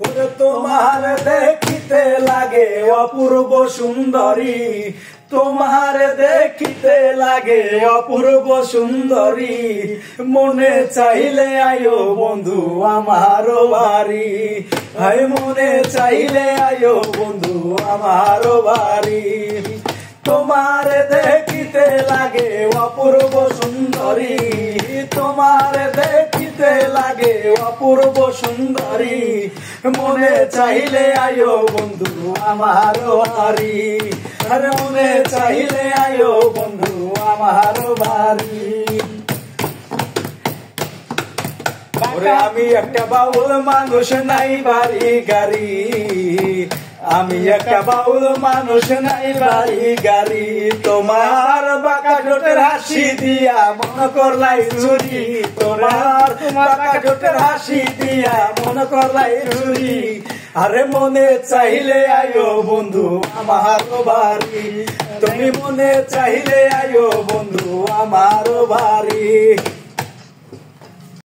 ওরে তোমার দেখিতে লাগে অপূর্ব সুন্দরী, তোমার দেখিতে লাগে অপূর্ব সুন্দরী, মনে চাইলে আয়ো বন্ধু আমার বাড়ি, হাই মনে চাইলে আয়ো বন্ধু আমার বাড়ি। তোমার দেখিতে লাগে অপূর্ব সুন্দরী, তোমার দেখিতে লাগে অপূর্ব সুন্দরী, মনে চাইলে আয়ো বন্ধু আমার বাড়ি, আরে মনে চাইলে আয়ো বন্ধু আমার বাড়ি। আমি একটা বাউল মানুষ নাই বাড়ি গাড়ি, আমি একটা বাউল মানুষ নাই বাড়ি গাড়ি, তোমার বাঁকা ঠোঁটের হাসি দিয়া মন করলাই চুরি, তোমার বাঁকা ঠোঁটের হাসি দিয়া মন করলাই চুরি, আরে মনে চাইলে আয়ো বন্ধু আমার বাড়ি, তুমি মনে চাইলে আয়ো বন্ধু